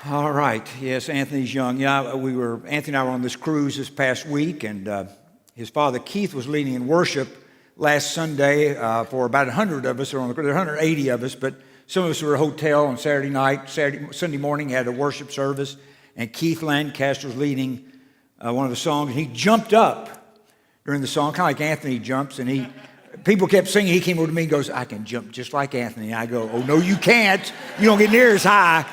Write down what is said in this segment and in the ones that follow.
All right. Yes, Anthony's young. Yeah, Anthony and I were on this cruise this past week, and his father Keith was leading in worship last Sunday for about 100 of us. There were 180 of us, but some of us were at a hotel on Saturday night. Sunday morning had a worship service, and Keith Lancaster was leading one of the songs. And he jumped up during the song, kind of like Anthony jumps, and people kept singing. He came over to me and goes, "I can jump just like Anthony." And I go, "Oh, no, you can't. You don't get near as high."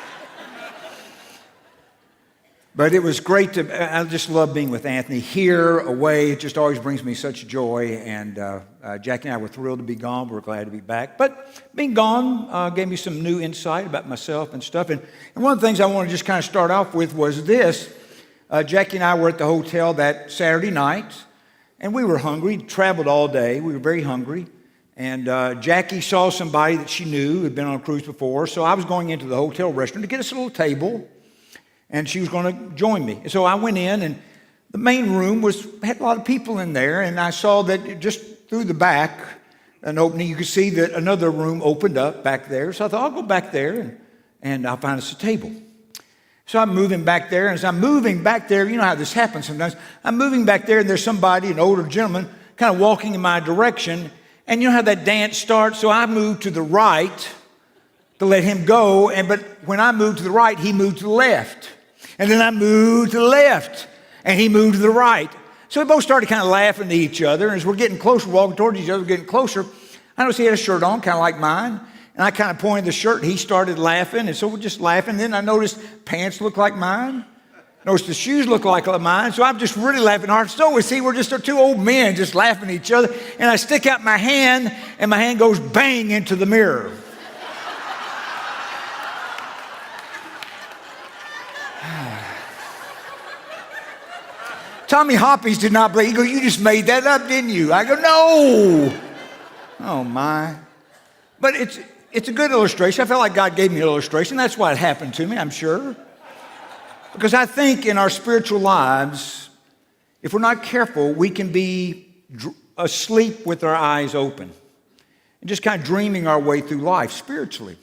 But it was great I just love being with Anthony here, away. It just always brings me such joy. And Jackie and I were thrilled to be gone. We're glad to be back. But being gone gave me some new insight about myself and stuff. And one of the things I want to just kind of start off with was this. Jackie and I were at the hotel that Saturday night, and we were hungry. Traveled all day. We were very hungry. And Jackie saw somebody that she knew who had been on a cruise before. So I was going into the hotel restaurant to get us a little table. And she was going to join me. So I went in, and the main room had a lot of people in there, and I saw that just through the back, an opening, you could see that another room opened up back there. So I thought, I'll go back there, and I'll find us a table. So I'm moving back there, and as I'm moving back there, you know how this happens sometimes. I'm moving back there, and there's somebody, an older gentleman, kind of walking in my direction, and you know how that dance starts? So I moved to the right to let him go, but when I moved to the right, he moved to the left. And then I moved to the left, and he moved to the right. So we both started kind of laughing at each other. And as we're getting closer, walking towards each other, getting closer, I noticed he had a shirt on, kind of like mine. And I kind of pointed the shirt, and he started laughing. And so we're just laughing. Then I noticed pants look like mine. Noticed the shoes look like mine. So I'm just really laughing hard. So we see we're just two old men just laughing at each other. And I stick out my hand, and my hand goes bang into the mirror. Tommy Hoppies did not believe. He goes, "You just made that up, didn't you?" I go, "No." Oh, my. But it's a good illustration. I felt like God gave me an illustration. That's why it happened to me, I'm sure. Because I think in our spiritual lives, if we're not careful, we can be asleep with our eyes open and just kind of dreaming our way through life spiritually.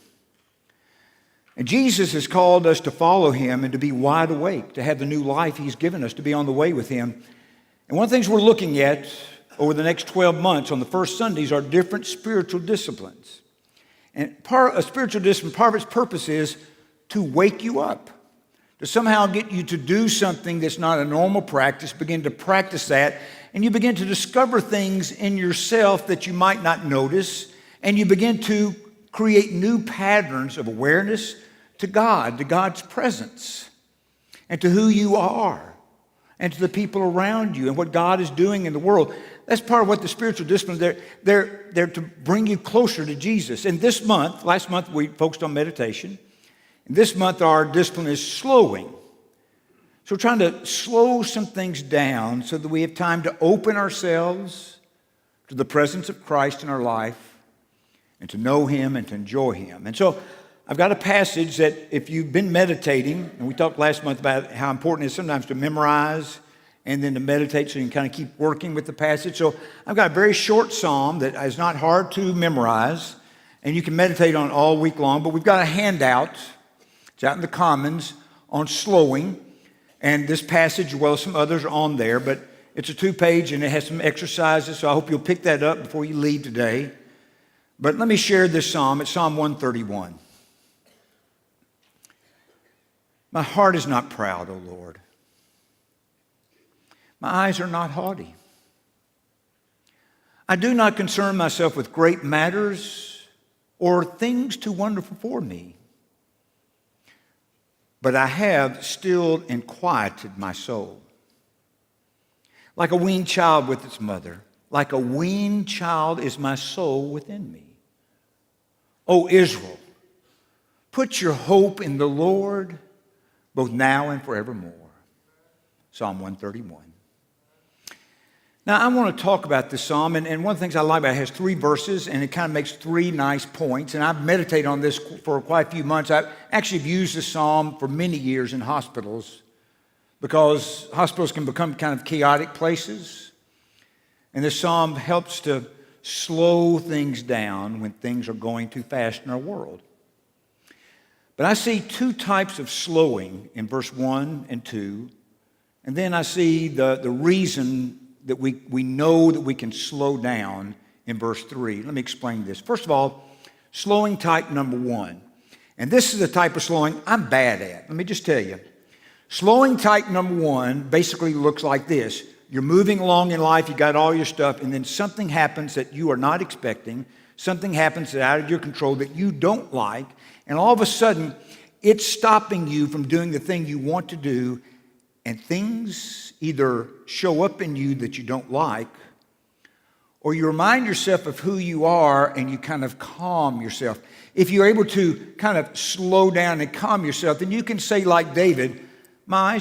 And Jesus has called us to follow him and to be wide awake, to have the new life he's given us, to be on the way with him. And one of the things we're looking at over the next 12 months on the first Sundays are different spiritual disciplines. And a spiritual discipline, part of its purpose is to wake you up, to somehow get you to do something that's not a normal practice, begin to practice that, and you begin to discover things in yourself that you might not notice, and you begin to create new patterns of awareness to God, to God's presence, and to who you are, and to the people around you, and what God is doing in the world. That's part of what the spiritual disciplines, they're to bring you closer to Jesus. And this month, last month we focused on meditation, and this month our discipline is slowing. So we're trying to slow some things down so that we have time to open ourselves to the presence of Christ in our life, and to know him and to enjoy him. And so I've got a passage that if you've been meditating, and we talked last month about how important it is sometimes to memorize and then to meditate so you can kind of keep working with the passage. So I've got a very short psalm that is not hard to memorize, and you can meditate on all week long, but we've got a handout. It's out in the Commons on slowing, and this passage, as well as some others, are on there, but it's a 2-page, and it has some exercises, so I hope you'll pick that up before you leave today. But let me share this psalm. It's Psalm 131. My heart is not proud, O Lord. My eyes are not haughty. I do not concern myself with great matters or things too wonderful for me. But I have stilled and quieted my soul. Like a weaned child with its mother, like a weaned child is my soul within me. O Israel, put your hope in the Lord, both now and forevermore. Psalm 131. Now, I want to talk about this psalm, and one of the things I like about it, it has 3 verses, and it kind of makes 3 nice points, and I've meditated on this for quite a few months. I've actually used this psalm for many years in hospitals, because hospitals can become kind of chaotic places, and this psalm helps to slow things down when things are going too fast in our world. But I see two types of slowing in verse 1 and 2. And then I see the reason that we know that we can slow down in verse 3. Let me explain this. First of all, slowing type number 1. And this is the type of slowing I'm bad at. Let me just tell you. Slowing type number 1 basically looks like this. You're moving along in life, you got all your stuff, and then something happens that you are not expecting. Something happens that's out of your control that you don't like, and all of a sudden, it's stopping you from doing the thing you want to do, and things either show up in you that you don't like, or you remind yourself of who you are and you kind of calm yourself. If you're able to kind of slow down and calm yourself, then you can say like David, my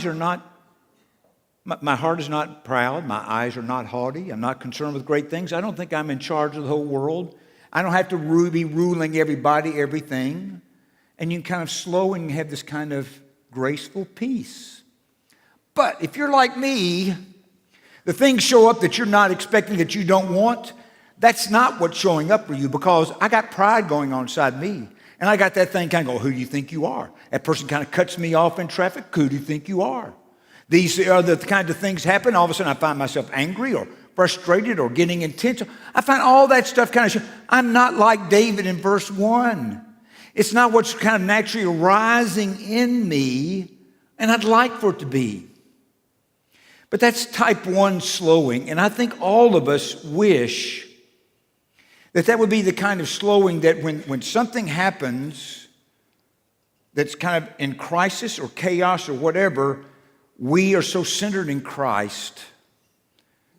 heart is not proud, my eyes are not haughty, I'm not concerned with great things, I don't think I'm in charge of the whole world, I don't have to be ruling everybody, everything. And you can kind of slow and have this kind of graceful peace. But if you're like me, the things show up that you're not expecting, that you don't want, that's not what's showing up for you, because I got pride going on inside me. And I got that thing kind of go, who do you think you are? That person kind of cuts me off in traffic. Who do you think you are? These are the kind of things happen. All of a sudden I find myself angry or frustrated or getting intense. I find all that stuff kind of, I'm not like David in verse 1. It's not what's kind of naturally arising in me, and I'd like for it to be. But that's type 1 slowing, and I think all of us wish that would be the kind of slowing that when something happens that's kind of in crisis or chaos or whatever, we are so centered in Christ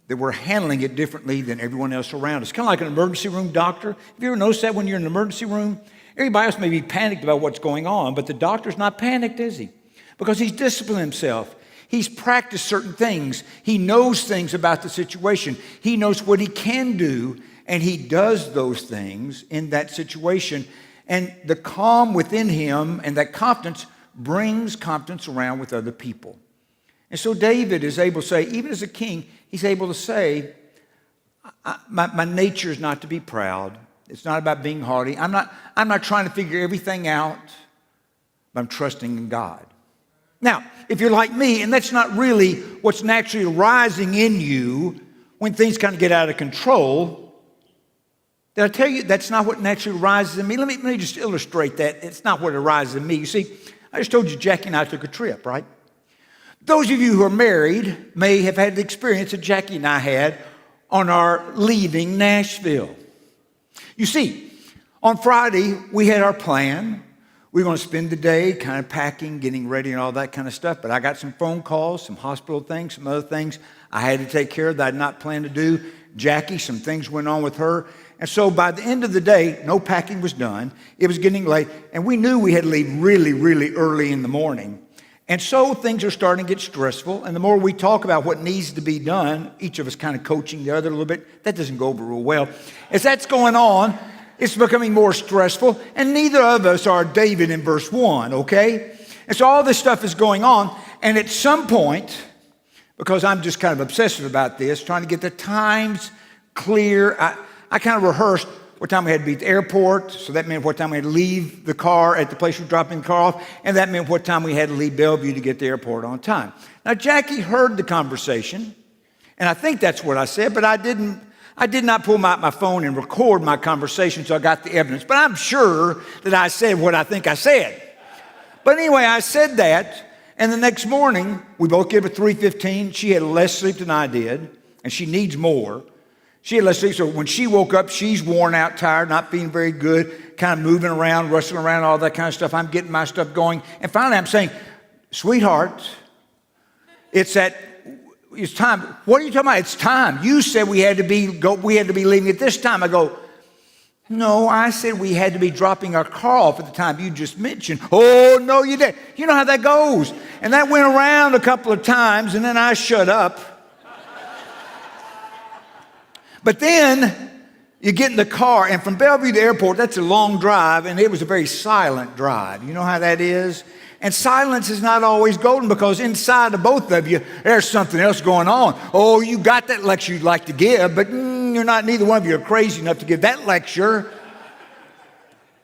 that we're handling it differently than everyone else around us. Kind of like an emergency room doctor. Have you ever noticed that when you're in an emergency room? Everybody else may be panicked about what's going on, but the doctor's not panicked, is he? Because he's disciplined himself. He's practiced certain things. He knows things about the situation. He knows what he can do, and he does those things in that situation. And the calm within him and that confidence brings confidence around with other people. And so David is able to say, even as a king, he's able to say, my nature is not to be proud. It's not about being haughty. I'm not trying to figure everything out, but I'm trusting in God. Now, if you're like me, and that's not really what's naturally arising in you when things kind of get out of control, did I tell you that's not what naturally arises in me? Let me just illustrate that. It's not what arises in me. You see, I just told you Jackie and I took a trip, right? Those of you who are married may have had the experience that Jackie and I had on our leaving Nashville. You see, on Friday, we had our plan. We were going to spend the day kind of packing, getting ready, and all that kind of stuff. But I got some phone calls, some hospital things, some other things I had to take care of that I had not planned to do. Jackie, some things went on with her. And so by the end of the day, no packing was done. It was getting late. And we knew we had to leave really, really early in the morning. And so things are starting to get stressful. And the more we talk about what needs to be done, each of us kind of coaching the other a little bit, that doesn't go over real well. As that's going on, it's becoming more stressful. And neither of us are David in verse 1, okay? And so all this stuff is going on. And at some point, because I'm just kind of obsessive about this, trying to get the times clear, I kind of rehearsed what time we had to be at the airport, so that meant what time we had to leave the car at the place we were dropping the car off, and that meant what time we had to leave Bellevue to get to the airport on time. Now, Jackie heard the conversation, and I think that's what I said, but I did not pull out my phone and record my conversation, so I got the evidence. But I'm sure that I said what I think I said. But anyway, I said that, and the next morning, we both gave it 3:15. She had less sleep than I did, and she needs more. She had less sleep, so when she woke up, she's worn out, tired, not feeling very good, kind of moving around, rustling around, all that kind of stuff. I'm getting my stuff going. And finally, I'm saying, sweetheart, it's time. What are you talking about? It's time. You said we had to be leaving at this time. I go, no, I said we had to be dropping our car off at the time you just mentioned. Oh, no, you didn't. You know how that goes. And that went around a couple of times, and then I shut up. But then you get in the car, and from Bellevue to the airport, that's a long drive, and it was a very silent drive. You know how that is? And silence is not always golden, because inside of both of you, there's something else going on. Oh, you got that lecture you'd like to give, but neither one of you are crazy enough to give that lecture.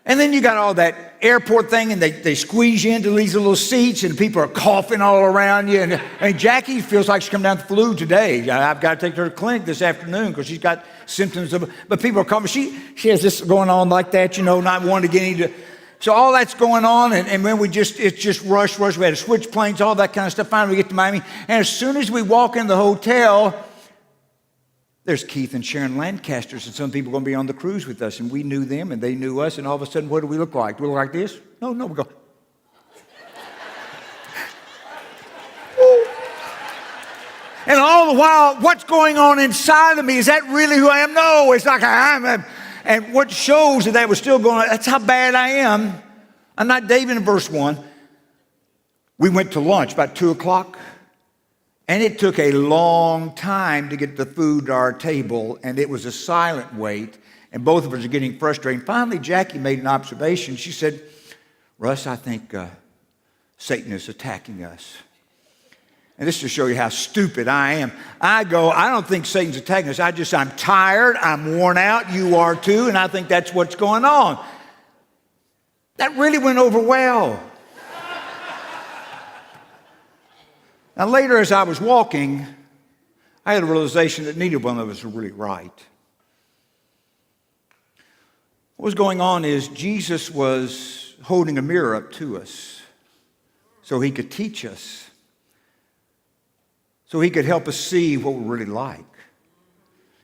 And then you got all that airport thing, and they squeeze you into these little seats, and people are coughing all around you. And Jackie feels like she's come down with the flu today. I've got to take her to the clinic this afternoon because she's got symptoms of, but people are coming. She has this going on like that, not wanting to get into. So all that's going on, and when it's just rush. We had to switch planes, all that kind of stuff. Finally, we get to Miami, and as soon as we walk in the hotel, there's Keith and Sharon Lancasters, and some people are going to be on the cruise with us, and we knew them, and they knew us, and all of a sudden, what do we look like? Do we look like this? No, we go. And all the while, what's going on inside of me? Is that really who I am? No, it's like and what shows that was still going on, that's how bad I am. I'm not David in verse 1. We went to lunch about 2 o'clock. And it took a long time to get the food to our table, and it was a silent wait, and both of us are getting frustrated. Finally, Jackie made an observation. She said, Russ, I think Satan is attacking us. And this is to show you how stupid I am. I don't think Satan's attacking us. I'm tired, I'm worn out, you are too, and I think that's what's going on. That really went over well. Now, later as I was walking, I had a realization that neither one of us were really right. What was going on is Jesus was holding a mirror up to us so he could teach us, so he could help us see what we're really like.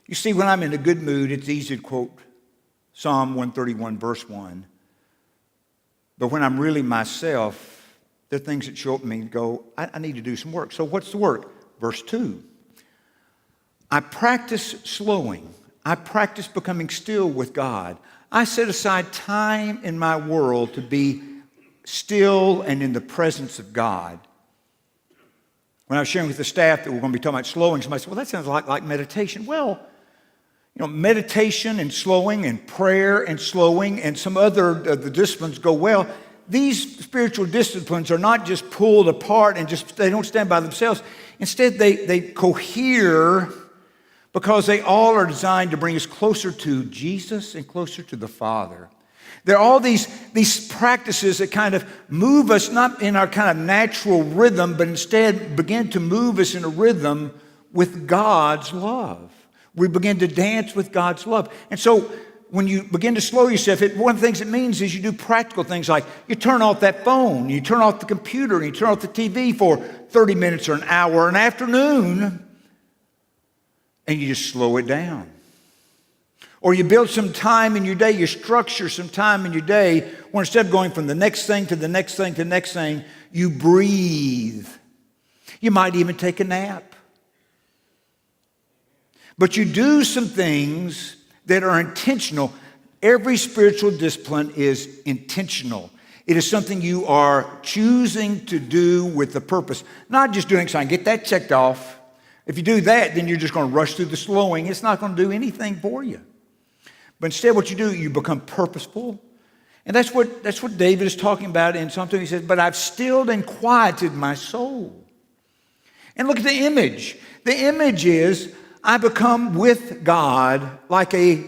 You see, when I'm in a good mood, it's easy to quote Psalm 131, verse 1. But when I'm really myself, there are things that show up in me and go, I need to do some work. So what's the work? Verse 2. I practice slowing. I practice becoming still with God. I set aside time in my world to be still and in the presence of God. When I was sharing with the staff that we're going to be talking about slowing, somebody said, well, that sounds like meditation. Well, meditation and slowing and prayer and slowing and some other the disciplines go well. These spiritual disciplines are not just pulled apart and they don't stand by themselves. Instead, they cohere because they all are designed to bring us closer to Jesus and closer to the Father. There are all these practices that kind of move us, not in our kind of natural rhythm, but instead begin to move us in a rhythm with God's love. We begin to dance with God's love. And so when you begin to slow yourself, one of the things it means is you do practical things like you turn off that phone, you turn off the computer, and you turn off the TV for 30 minutes or an hour or an afternoon, and you just slow it down. Or you build some time in your day, you structure some time in your day where instead of going from the next thing to the next thing to the next thing, you breathe. You might even take a nap. But you do some things that are intentional. Every spiritual discipline is intentional. It is something you are choosing to do with a purpose, not just doing something. Get that checked off. If you do that, then you're just going to rush through the slowing. It's not going to do anything for you. But instead, what you do, you become purposeful. And that's what David is talking about in Psalm 2. He says, but I've stilled and quieted my soul. And look at the image. The image is, I become with God like a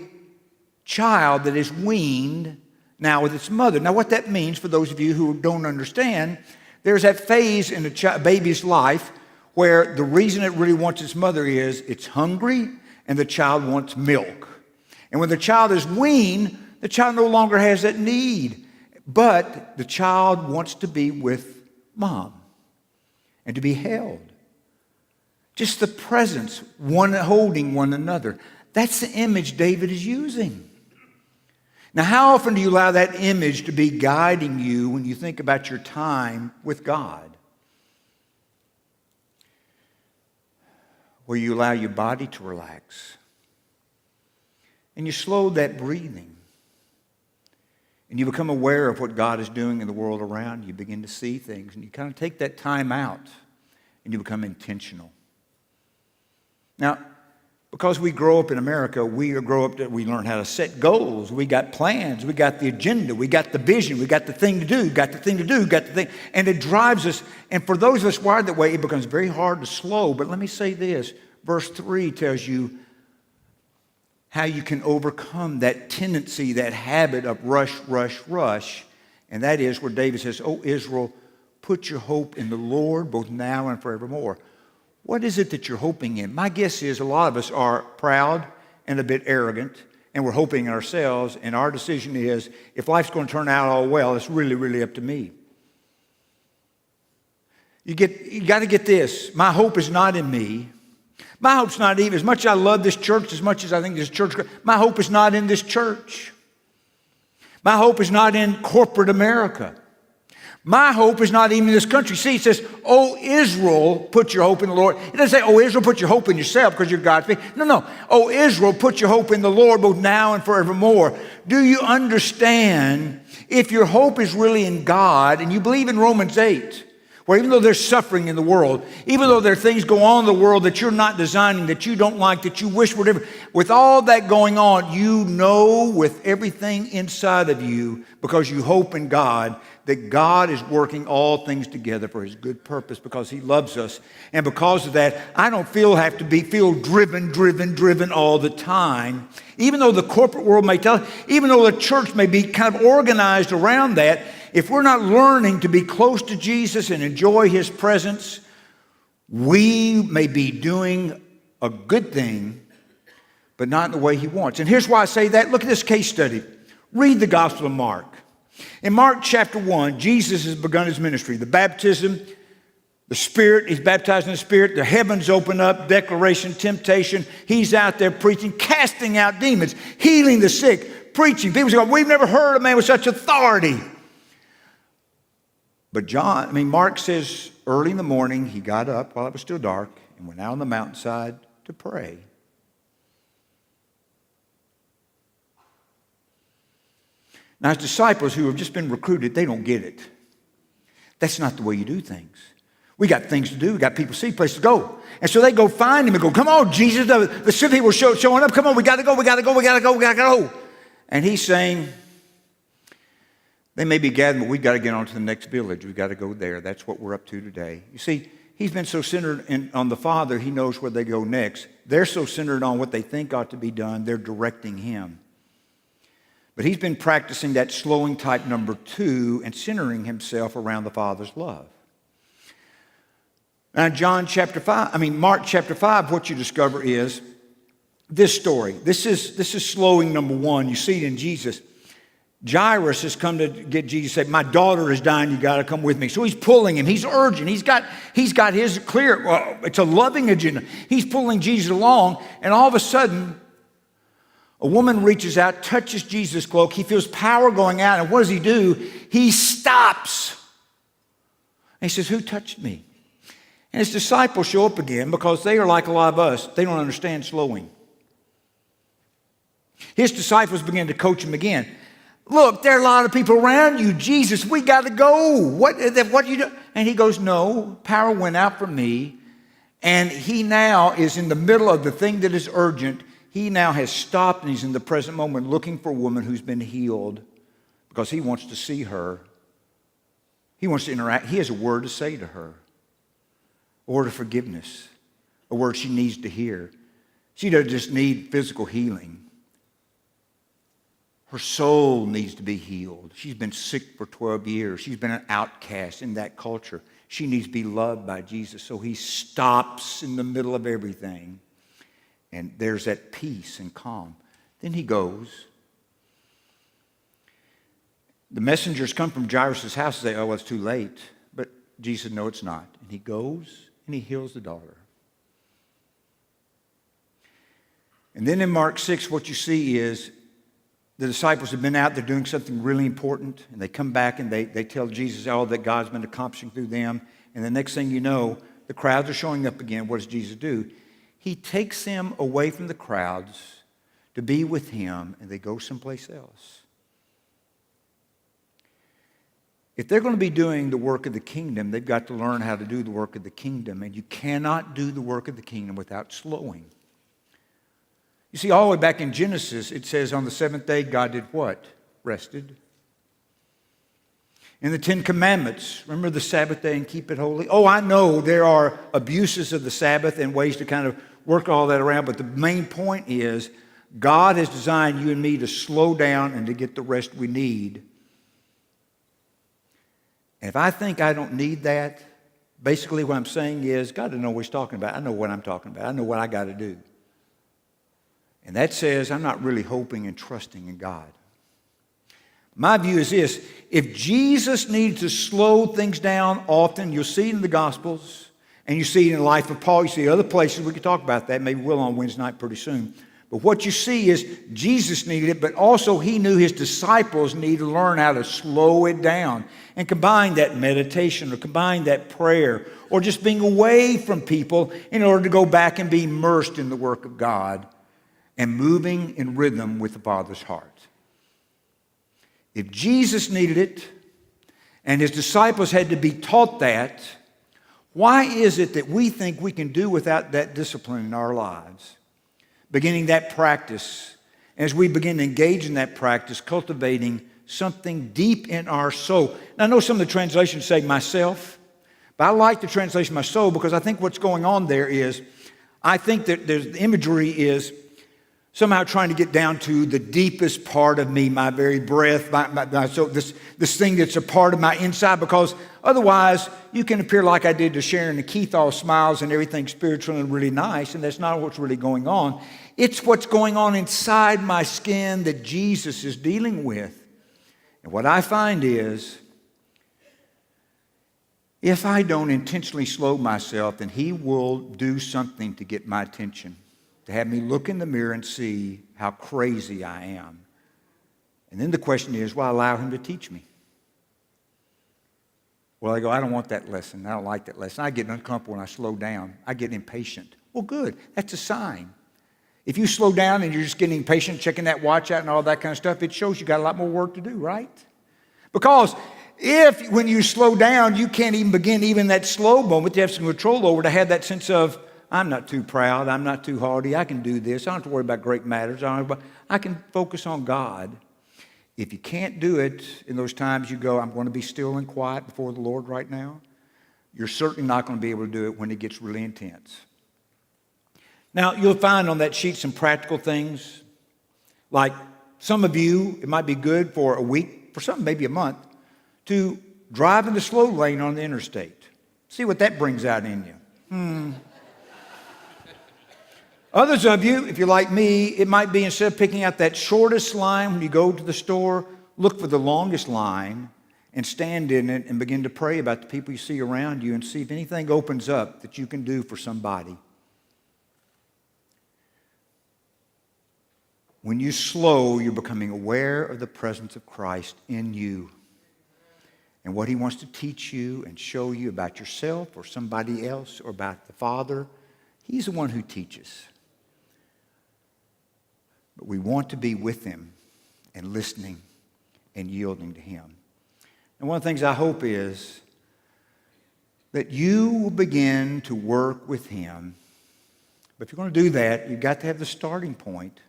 child that is weaned now with its mother. Now, what that means, for those of you who don't understand, there's that phase in a baby's life where the reason it really wants its mother is it's hungry and the child wants milk. And when the child is weaned, the child no longer has that need, but the child wants to be with mom and to be held. Just the presence, one holding one another. That's the image David is using. Now, how often do you allow that image to be guiding you when you think about your time with God? Where you allow your body to relax. And you slow that breathing. And you become aware of what God is doing in the world around you. You begin to see things. And you kind of take that time out. And you become intentional. Now, because we grow up in America, we learn how to set goals. We got plans. We got the agenda. We got the vision. We got the thing to do. Got the thing to do. Got the thing. And it drives us. And for those of us wired that way, it becomes very hard to slow. But let me say this. Verse 3 tells you how you can overcome that tendency, that habit of rush, rush, rush. And that is where David says, "O Israel, put your hope in the Lord, both now and forevermore." What is it that you're hoping in? My guess is a lot of us are proud and a bit arrogant, and we're hoping in ourselves, and our decision is, if life's going to turn out all well, it's really, really up to me. You got to get this. My hope is not in me. My hope's not even, as much as I love this church, as much as I think this church, my hope is not in this church. My hope is not in corporate America. My hope is not even in this country. See, it says, "O Israel, put your hope in the Lord." It doesn't say, "O Israel, put your hope in yourself because you're God's people." No. "O Israel, put your hope in the Lord both now and forevermore." Do you understand, if your hope is really in God, and you believe in Romans 8, where even though there's suffering in the world, even though there are things going on in the world that you're not designing, that you don't like, that you wish were different, with all that going on, you know with everything inside of you, because you hope in God, that God is working all things together for His good purpose because He loves us. And because of that, I don't have to feel driven all the time. Even though the corporate world may tell, even though the church may be kind of organized around that, if we're not learning to be close to Jesus and enjoy His presence, we may be doing a good thing, but not in the way He wants. And here's why I say that. Look at this case study. Read the Gospel of Mark. In Mark chapter 1, Jesus has begun His ministry. The baptism, the Spirit, He's baptized in the Spirit. The heavens open up, declaration, temptation. He's out there preaching, casting out demons, healing the sick, preaching. People say, "We've never heard a man with such authority." But Mark says early in the morning, He got up while it was still dark and went out on the mountainside to pray. Now, His disciples who have just been recruited, they don't get it. That's not the way you do things. We got things to do. We got people to see, places to go. And so they go find Him and go, "Come on, Jesus, the city people are showing up. Come on, we got to go. And He's saying, "They may be gathered, but we've got to get on to the next village. We've got to go there. That's what we're up to today." You see, He's been so centered on the Father, He knows where they go next. They're so centered on what they think ought to be done, they're directing Him. But He's been practicing that slowing type number 2 and centering Himself around the Father's love. Now, Mark chapter 5, what you discover is this story. This is slowing number 1. You see it in Jesus. Jairus has come to get Jesus, said, "My daughter is dying, you got to come with me." So He's pulling him. He's urgent. He's got his clear, it's a loving agenda. He's pulling Jesus along, and all of a sudden, a woman reaches out, touches Jesus' cloak. He feels power going out, and what does He do? He stops. And He says, "Who touched me?" And His disciples show up again because they are like a lot of us. They don't understand slowing. His disciples begin to coach Him again. "Look, there are a lot of people around you. Jesus, we got to go. What you do?" And He goes, "No, power went out from me." And He now is in the middle of the thing that is urgent. He now has stopped, and He's in the present moment looking for a woman who's been healed because He wants to see her. He wants to interact. He has a word to say to her, a word of forgiveness, a word she needs to hear. She doesn't just need physical healing. Her soul needs to be healed. She's been sick for 12 years. She's been an outcast in that culture. She needs to be loved by Jesus. So He stops in the middle of everything. And there's that peace and calm. Then He goes. The messengers come from Jairus' house and say, "Oh, well, it's too late." But Jesus said, "No, it's not." And He goes and He heals the daughter. And then in Mark 6, what you see is the disciples have been out, they're doing something really important, and they come back and they tell Jesus all that God's been accomplishing through them. And the next thing you know, the crowds are showing up again. What does Jesus do? He takes them away from the crowds to be with Him, and they go someplace else. If they're going to be doing the work of the kingdom, they've got to learn how to do the work of the kingdom, and you cannot do the work of the kingdom without slowing. You see, all the way back in Genesis, it says on the seventh day, God did what? Rested. In the Ten Commandments, remember the Sabbath day and keep it holy? Oh, I know there are abuses of the Sabbath and ways to kind of work all that around, but the main point is God has designed you and me to slow down and to get the rest we need. And if I think I don't need that, basically what I'm saying is, God doesn't know what he's talking about. I know what I'm talking about. I know what I got to do. And that says I'm not really hoping and trusting in God. My view is this: if Jesus needed to slow things down often, you'll see it in the Gospels, and you see it in the life of Paul. You see other places. We could talk about that. Maybe we'll on Wednesday night pretty soon. But what you see is Jesus needed it, but also he knew his disciples needed to learn how to slow it down and combine that meditation or combine that prayer or just being away from people in order to go back and be immersed in the work of God and moving in rhythm with the Father's heart. If Jesus needed it and his disciples had to be taught that, why is it that we think we can do without that discipline in our lives? Beginning that practice, as we begin to engage in that practice, cultivating something deep in our soul. Now, I know some of the translations say myself, but I like the translation my soul because I think what's going on there is, I think that the imagery is somehow trying to get down to the deepest part of me, my very breath, so this thing that's a part of my inside, because otherwise you can appear like I did to Sharon and Keith, all smiles and everything spiritual and really nice, and that's not what's really going on. It's what's going on inside my skin that Jesus is dealing with. And what I find is, if I don't intentionally slow myself, then he will do something to get my attention, to have me look in the mirror and see how crazy I am. And then the question is, will I allow him to teach me? Well, I go, I don't want that lesson. I don't like that lesson. I get uncomfortable when I slow down. I get impatient. Well, good. That's a sign. If you slow down and you're just getting impatient, checking that watch out and all that kind of stuff, it shows you got a lot more work to do, right? Because if when you slow down, you can't even begin even that slow moment, you have some control over to have that sense of, I'm not too proud, I'm not too haughty, I can do this, I don't have to worry about great matters, I can focus on God. If you can't do it in those times you go, I'm going to be still and quiet before the Lord right now, you're certainly not going to be able to do it when it gets really intense. Now, you'll find on that sheet some practical things, like some of you, it might be good for a week, for some maybe a month, to drive in the slow lane on the interstate. See what that brings out in you. Others of you, if you're like me, it might be instead of picking out that shortest line when you go to the store, look for the longest line and stand in it and begin to pray about the people you see around you and see if anything opens up that you can do for somebody. When you slow, you're becoming aware of the presence of Christ in you and what he wants to teach you and show you about yourself or somebody else or about the Father. He's the one who teaches. But we want to be with him and listening and yielding to him. And one of the things I hope is that you will begin to work with him. But if you're going to do that, you've got to have the starting point.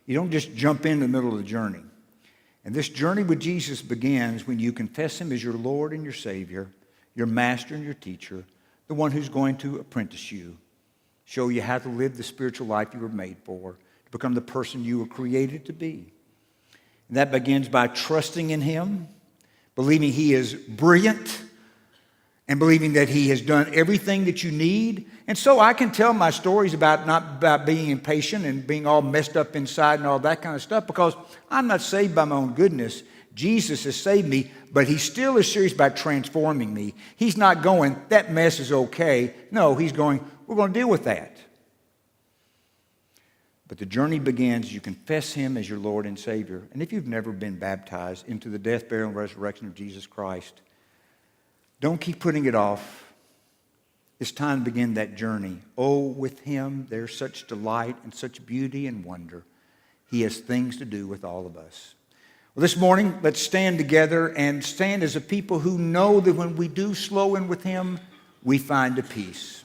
You don't just jump in the middle of the journey. And this journey with Jesus begins when you confess him as your Lord and your Savior, your master and your teacher, the one who's going to apprentice you, show you how to live the spiritual life you were made for, to become the person you were created to be. And that begins by trusting in him, believing he is brilliant, and believing that he has done everything that you need. And so I can tell my stories about being impatient and being all messed up inside and all that kind of stuff because I'm not saved by my own goodness. Jesus has saved me, but he still is serious about transforming me. He's not going, that mess is okay. No, he's going, we're going to deal with that. But the journey begins, you confess him as your Lord and Savior. And if you've never been baptized into the death, burial, and resurrection of Jesus Christ, don't keep putting it off. It's time to begin that journey. Oh, with him, there's such delight and such beauty and wonder. He has things to do with all of us. Well, this morning, let's stand together and stand as a people who know that when we do slow in with him, we find a peace.